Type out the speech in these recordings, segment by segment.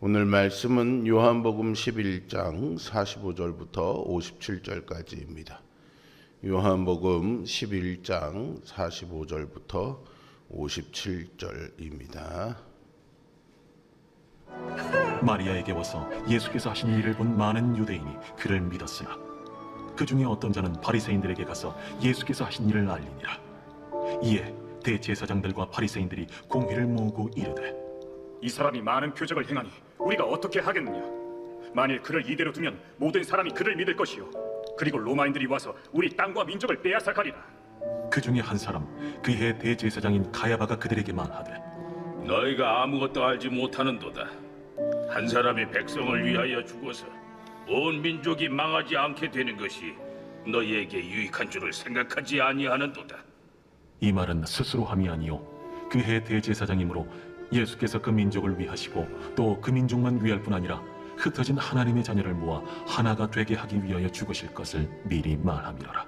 오늘 말씀은 요한복음 11장 45절부터 57절까지입니다. 요한복음 11장 45절부터 57절입니다. 마리아에게 와서 예수께서 하신 일을 본 많은 유대인이 그를 믿었으나 그 중에 어떤 자는 바리새인들에게 가서 예수께서 하신 일을 알리니라. 이에 대제사장들과 바리새인들이 공회를 모으고 이르되, 이 사람이 많은 표적을 행하니 우리가 어떻게 하겠느냐? 만일 그를 이대로 두면 모든 사람이 그를 믿을 것이요, 그리고 로마인들이 와서 우리 땅과 민족을 빼앗아 가리라. 그 중에 한 사람 그의 대제사장인 가야바가 그들에게 말하되, 너희가 아무것도 알지 못하는도다. 한 사람이 백성을 위하여 죽어서 온 민족이 망하지 않게 되는 것이 너희에게 유익한 줄을 생각하지 아니하는도다. 이 말은 스스로 함이 아니요 그의 대제사장이므로 예수께서 그 민족을 위하시고 또 그 민족만 위할 뿐 아니라 흩어진 하나님의 자녀를 모아 하나가 되게 하기 위하여 죽으실 것을 미리 말함이로라.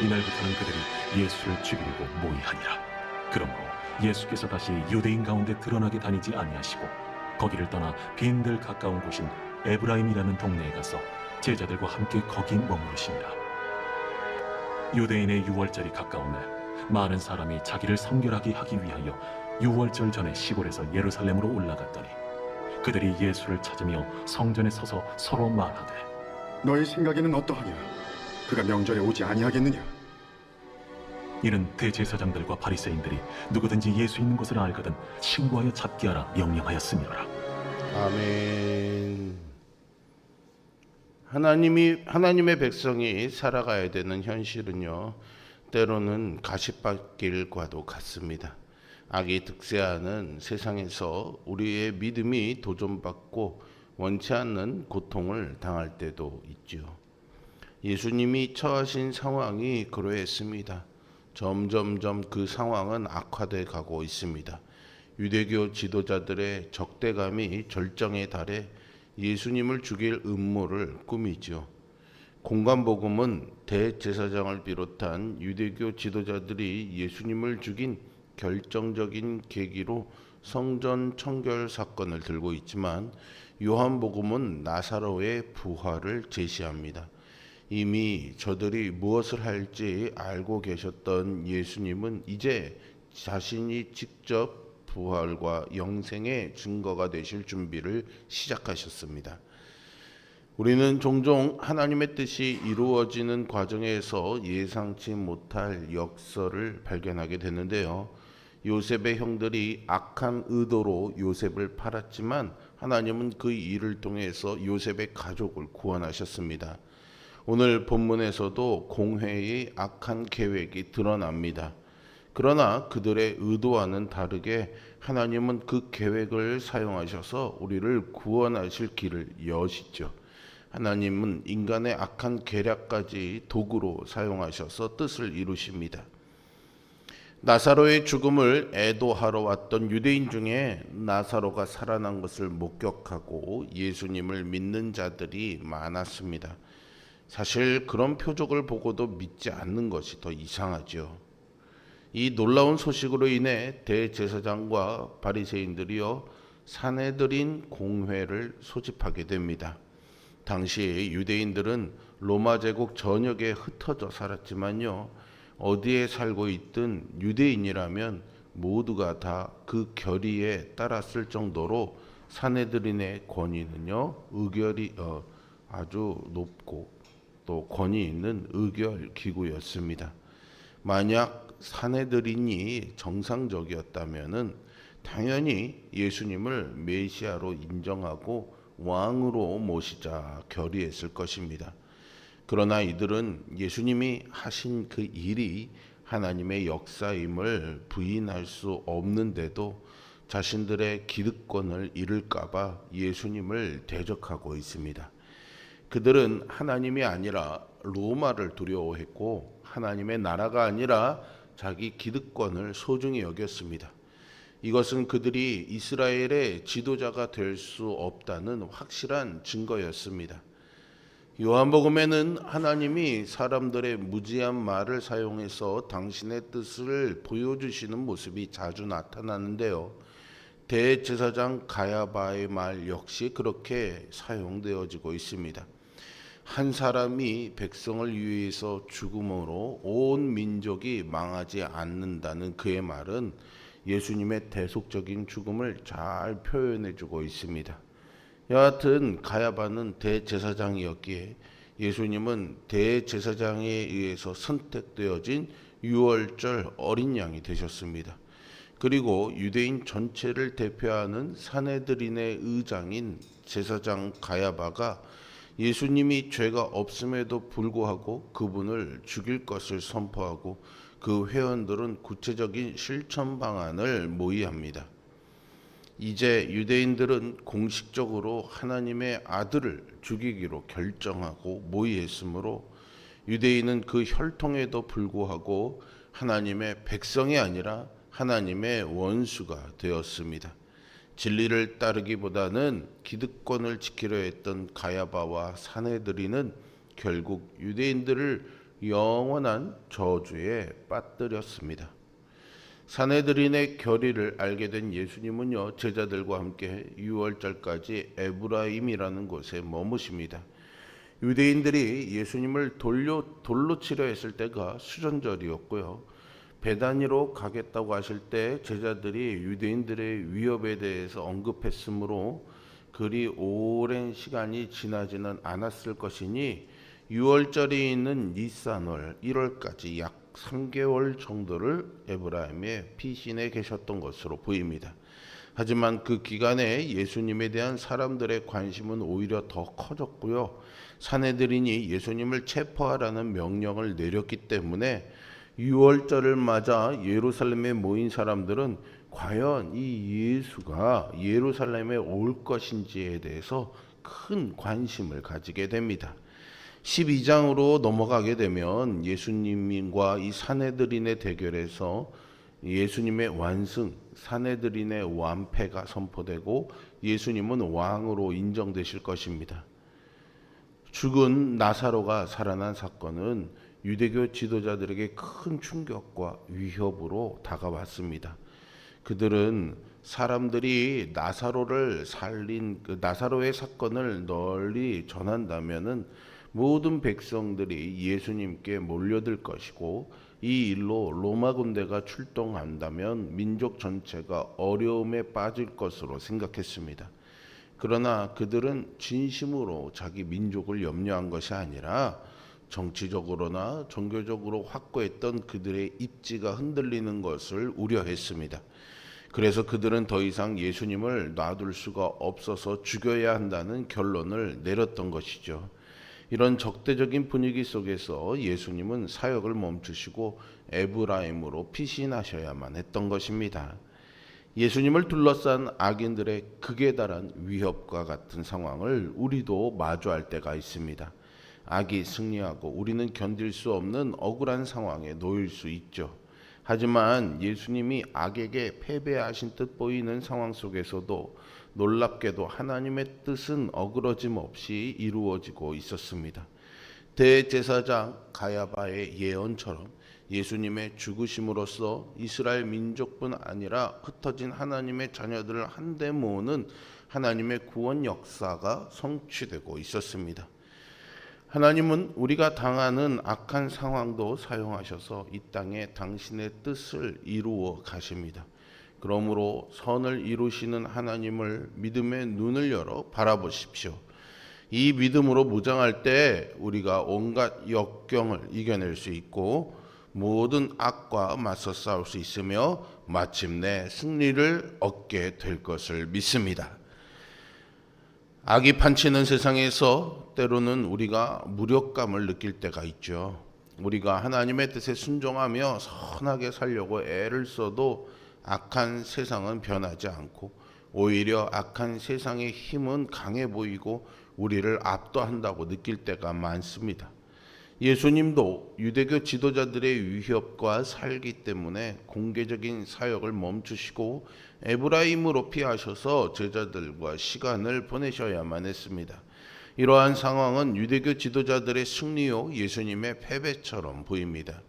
이날부터는 그들이 예수를 죽이려고 모의하니라. 그러므로 예수께서 다시 유대인 가운데 드러나게 다니지 아니하시고 거기를 떠나 빈들 가까운 곳인 에브라임이라는 동네에 가서 제자들과 함께 거기 머무르시니라. 유대인의 유월절이 가까우매 많은 사람이 자기를 성결하게 하기 위하여 유월절 전에 시골에서 예루살렘으로 올라갔더니 그들이 예수를 찾으며 성전에 서서 서로 말하되, 너희 생각에는 어떠하냐? 그가 명절에 오지 아니하겠느냐? 이는 대제사장들과 바리새인들이 누구든지 예수 있는 곳을 알거든 신고하여 잡게 하라 명령하였음이로라. 아멘. 하나님의 백성이 살아가야 되는 현실은요, 때로는 가시밭길과도 같습니다. 악이 득세하는 세상에서 우리의 믿음이 도전받고 원치 않는 고통을 당할 때도 있죠. 예수님이 처하신 상황이 그러했습니다. 점점점 그 상황은 악화돼 가고 있습니다. 유대교 지도자들의 적대감이 절정에 달해 예수님을 죽일 음모를 꾸미죠. 공관복음은 대제사장을 비롯한 유대교 지도자들이 예수님을 죽인 결정적인 계기로 성전 청결 사건을 들고 있지만 요한복음은 나사로의 부활을 제시합니다. 이미 저들이 무엇을 할지 알고 계셨던 예수님은 이제 자신이 직접 부활과 영생의 증거가 되실 준비를 시작하셨습니다. 우리는 종종 하나님의 뜻이 이루어지는 과정에서 예상치 못할 역설을 발견하게 되는데요. 요셉의 형들이 악한 의도로 요셉을 팔았지만 하나님은 그 일을 통해서 요셉의 가족을 구원하셨습니다. 오늘 본문에서도 공회의 악한 계획이 드러납니다. 그러나 그들의 의도와는 다르게 하나님은 그 계획을 사용하셔서 우리를 구원하실 길을 여시죠. 하나님은 인간의 악한 계략까지 도구로 사용하셔서 뜻을 이루십니다. 나사로의 죽음을 애도하러 왔던 유대인 중에 나사로가 살아난 것을 목격하고 예수님을 믿는 자들이 많았습니다. 사실 그런 표적을 보고도 믿지 않는 것이 더 이상하죠. 이 놀라운 소식으로 인해 대제사장과 바리새인들이요 산헤드린 공회를 소집하게 됩니다. 당시 유대인들은 로마 제국 전역에 흩어져 살았지만요, 어디에 살고 있든 유대인이라면 모두가 다 그 결의에 따랐을 정도로 산헤드린의 권위는요 의결이 아주 높고 또 권위 있는 의결 기구였습니다. 만약 산헤드린이 정상적이었다면은 당연히 예수님을 메시아로 인정하고 왕으로 모시자 결의했을 것입니다. 그러나 이들은 예수님이 하신 그 일이 하나님의 역사임을 부인할 수 없는데도 자신들의 기득권을 잃을까봐 예수님을 대적하고 있습니다. 그들은 하나님이 아니라 로마를 두려워했고 하나님의 나라가 아니라 자기 기득권을 소중히 여겼습니다. 이것은 그들이 이스라엘의 지도자가 될 수 없다는 확실한 증거였습니다. 요한복음에는 하나님이 사람들의 무지한 말을 사용해서 당신의 뜻을 보여주시는 모습이 자주 나타나는데요. 대제사장 가야바의 말 역시 그렇게 사용되어지고 있습니다. 한 사람이 백성을 위해서 죽음으로 온 민족이 망하지 않는다는 그의 말은 예수님의 대속적인 죽음을 잘 표현해주고 있습니다. 여하튼 가야바는 대제사장이었기에 예수님은 대제사장에 의해서 선택되어진 유월절 어린 양이 되셨습니다. 그리고 유대인 전체를 대표하는 사내들인의 의장인 제사장 가야바가 예수님이 죄가 없음에도 불구하고 그분을 죽일 것을 선포하고 그 회원들은 구체적인 실천 방안을 모의합니다. 이제 유대인들은 공식적으로 하나님의 아들을 죽이기로 결정하고 모의했으므로 유대인은 그 혈통에도 불구하고 하나님의 백성이 아니라 하나님의 원수가 되었습니다. 진리를 따르기보다는 기득권을 지키려 했던 가야바와 사내들이는 결국 유대인들을 영원한 저주에 빠뜨렸습니다. 사내들인의 결의를 알게 된 예수님은요, 제자들과 함께 유월절까지 에브라임이라는 곳에 머무십니다. 유대인들이 예수님을 돌로 치려 했을 때가 수전절이었고요. 베다니로 가겠다고 하실 때 제자들이 유대인들의 위협에 대해서 언급했으므로 그리 오랜 시간이 지나지는 않았을 것이니 유월절이 있는 니산월 1월까지 약 3개월 정도를 에브라임에 피신해 계셨던 것으로 보입니다. 하지만 그 기간에 예수님에 대한 사람들의 관심은 오히려 더 커졌고요. 사내들인이 예수님을 체포하라는 명령을 내렸기 때문에 유월절을 맞아 예루살렘에 모인 사람들은 과연 이 예수가 예루살렘에 올 것인지에 대해서 큰 관심을 가지게 됩니다. 12장으로 넘어가게 되면 예수님과 이 사내들인의 대결에서 예수님의 완승, 사내들인의 완패가 선포되고 예수님은 왕으로 인정되실 것입니다. 죽은 나사로가 살아난 사건은 유대교 지도자들에게 큰 충격과 위협으로 다가왔습니다. 그들은 사람들이 나사로를 살린 그 나사로의 사건을 널리 전한다면은 모든 백성들이 예수님께 몰려들 것이고 이 일로 로마 군대가 출동한다면 민족 전체가 어려움에 빠질 것으로 생각했습니다. 그러나 그들은 진심으로 자기 민족을 염려한 것이 아니라 정치적으로나 종교적으로 확고했던 그들의 입지가 흔들리는 것을 우려했습니다. 그래서 그들은 더 이상 예수님을 놔둘 수가 없어서 죽여야 한다는 결론을 내렸던 것이죠. 이런 적대적인 분위기 속에서 예수님은 사역을 멈추시고 에브라임으로 피신하셔야만 했던 것입니다. 예수님을 둘러싼 악인들의 극에 달한 위협과 같은 상황을 우리도 마주할 때가 있습니다. 악이 승리하고 우리는 견딜 수 없는 억울한 상황에 놓일 수 있죠. 하지만 예수님이 악에게 패배하신 듯 보이는 상황 속에서도 놀랍게도 하나님의 뜻은 어그러짐 없이 이루어지고 있었습니다. 대제사장 가야바의 예언처럼 예수님의 죽으심으로써 이스라엘 민족뿐 아니라 흩어진 하나님의 자녀들을 한데 모으는 하나님의 구원 역사가 성취되고 있었습니다. 하나님은 우리가 당하는 악한 상황도 사용하셔서 이 땅에 당신의 뜻을 이루어 가십니다. 그러므로 선을 이루시는 하나님을 믿음의 눈을 열어 바라보십시오. 이 믿음으로 무장할 때 우리가 온갖 역경을 이겨낼 수 있고 모든 악과 맞서 싸울 수 있으며 마침내 승리를 얻게 될 것을 믿습니다. 악이 판치는 세상에서 때로는 우리가 무력감을 느낄 때가 있죠. 우리가 하나님의 뜻에 순종하며 선하게 살려고 애를 써도 악한 세상은 변하지 않고 오히려 악한 세상의 힘은 강해 보이고 우리를 압도한다고 느낄 때가 많습니다. 예수님도 유대교 지도자들의 위협과 살기 때문에 공개적인 사역을 멈추시고 에브라임으로 피하셔서 제자들과 시간을 보내셔야만 했습니다. 이러한 상황은 유대교 지도자들의 승리요 예수님의 패배처럼 보입니다.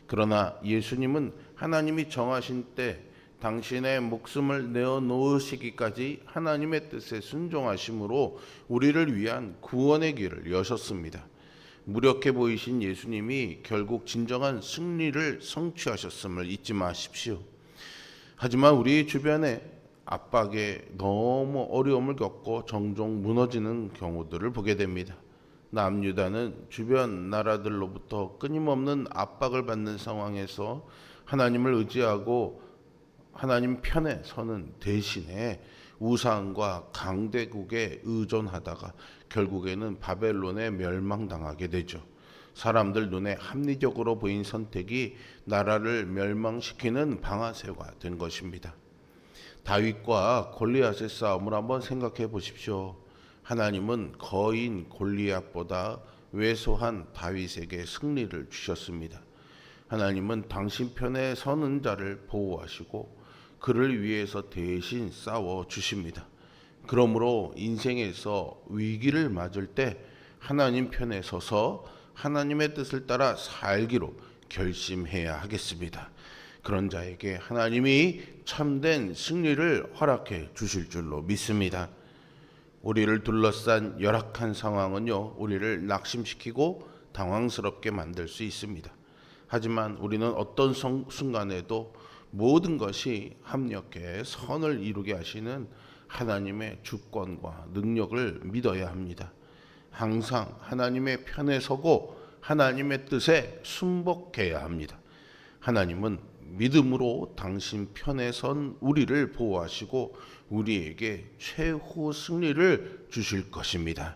그러나 예수님은 하나님이 정하신 때 당신의 목숨을 내어 놓으시기까지 하나님의 뜻에 순종하심으로 우리를 위한 구원의 길을 여셨습니다. 무력해 보이신 예수님이 결국 진정한 승리를 성취하셨음을 잊지 마십시오. 하지만 우리 주변에 압박에 너무 어려움을 겪고 종종 무너지는 경우들을 보게 됩니다. 남유다는 주변 나라들로부터 끊임없는 압박을 받는 상황에서 하나님을 의지하고 하나님 편에 서는 대신에 우상과 강대국에 의존하다가 결국에는 바벨론에 멸망당하게 되죠. 사람들 눈에 합리적으로 보인 선택이 나라를 멸망시키는 방아쇠가 된 것입니다. 다윗과 골리앗의 싸움을 한번 생각해 보십시오. 하나님은 거인 골리앗보다 왜소한 다윗에게 승리를 주셨습니다. 하나님은 당신 편에 서는 자를 보호하시고 그를 위해서 대신 싸워 주십니다. 그러므로 인생에서 위기를 맞을 때 하나님 편에 서서 하나님의 뜻을 따라 살기로 결심해야 하겠습니다. 그런 자에게 하나님이 참된 승리를 허락해 주실 줄로 믿습니다. 우리를 둘러싼 열악한 상황은요, 우리를 낙심시키고 당황스럽게 만들 수 있습니다. 하지만 우리는 어떤 순간에도 모든 것이 합력해 선을 이루게 하시는 하나님의 주권과 능력을 믿어야 합니다. 항상 하나님의 편에 서고 하나님의 뜻에 순복해야 합니다. 하나님은 믿음으로 당신 편에 선 우리를 보호하시고 우리에게 최후 승리를 주실 것입니다.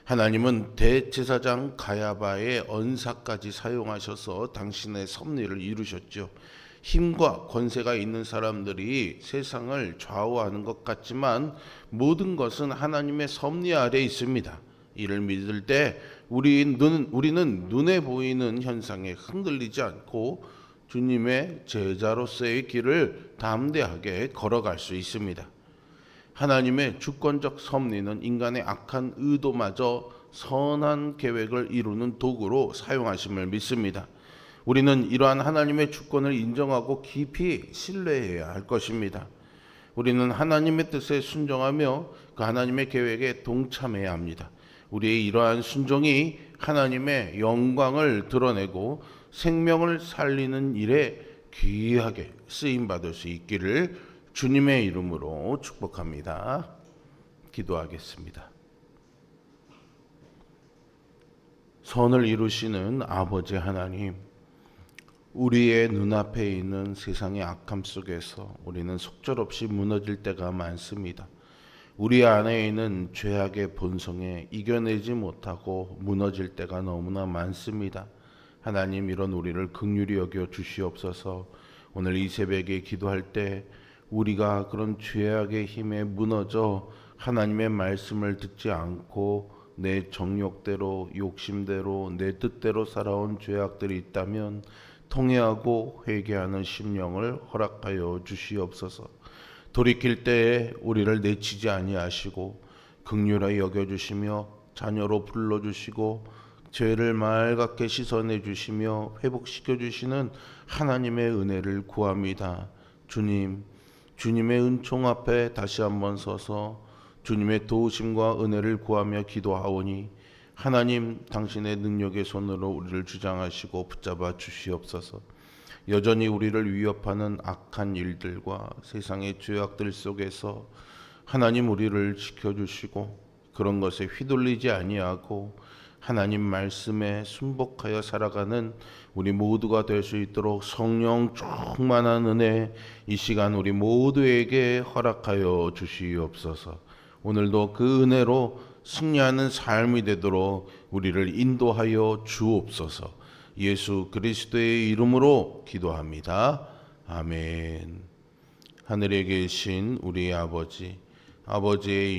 하나님은 대제사장 가야바의 언사까지 사용하셔서 당신의 섭리를 이루셨죠. 힘과 권세가 있는 사람들이 세상을 좌우하는 것 같지만 모든 것은 하나님의 섭리 아래 있습니다. 이를 믿을 때 우리는 눈에 보이는 현상에 흔들리지 않고 주님의 제자로서의 길을 담대하게 걸어갈 수 있습니다. 하나님의 주권적 섭리는 인간의 악한 의도마저 선한 계획을 이루는 도구로 사용하심을 믿습니다. 우리는 이러한 하나님의 주권을 인정하고 깊이 신뢰해야 할 것입니다. 우리는 하나님의 뜻에 순종하며 그 하나님의 계획에 동참해야 합니다. 우리의 이러한 순종이 하나님의 영광을 드러내고 생명을 살리는 일에 귀하게 쓰임받을 수 있기를 주님의 이름으로 축복합니다. 기도하겠습니다. 선을 이루시는 아버지 하나님, 우리의 눈앞에 있는 세상의 악함 속에서 우리는 속절없이 무너질 때가 많습니다. 우리 안에 있는 죄악의 본성에 이겨내지 못하고 무너질 때가 너무나 많습니다. 하나님, 이런 우리를 긍휼히 여겨 주시옵소서. 오늘 이 새벽에 기도할 때 우리가 그런 죄악의 힘에 무너져 하나님의 말씀을 듣지 않고 내 정욕대로 욕심대로 내 뜻대로 살아온 죄악들이 있다면 통회하고 회개하는 심령을 허락하여 주시옵소서. 돌이킬 때에 우리를 내치지 아니하시고 긍휼하게 여겨주시며 자녀로 불러주시고 죄를 맑게 씻어내 주시며 회복시켜 주시는 하나님의 은혜를 구합니다. 주님, 주님의 은총 앞에 다시 한번 서서 주님의 도우심과 은혜를 구하며 기도하오니 하나님, 당신의 능력의 손으로 우리를 주장하시고 붙잡아 주시옵소서. 여전히 우리를 위협하는 악한 일들과 세상의 죄악들 속에서 하나님, 우리를 지켜주시고 그런 것에 휘둘리지 아니하고 하나님 말씀에 순복하여 살아가는 우리 모두가 될 수 있도록 성령 충만한 은혜 이 시간 우리 모두에게 허락하여 주시옵소서. 오늘도 그 은혜로 승리하는 삶이 되도록 우리를 인도하여 주옵소서. 예수 그리스도의 이름으로 기도합니다. 아멘. 하늘에 계신 우리 아버지, 아버지의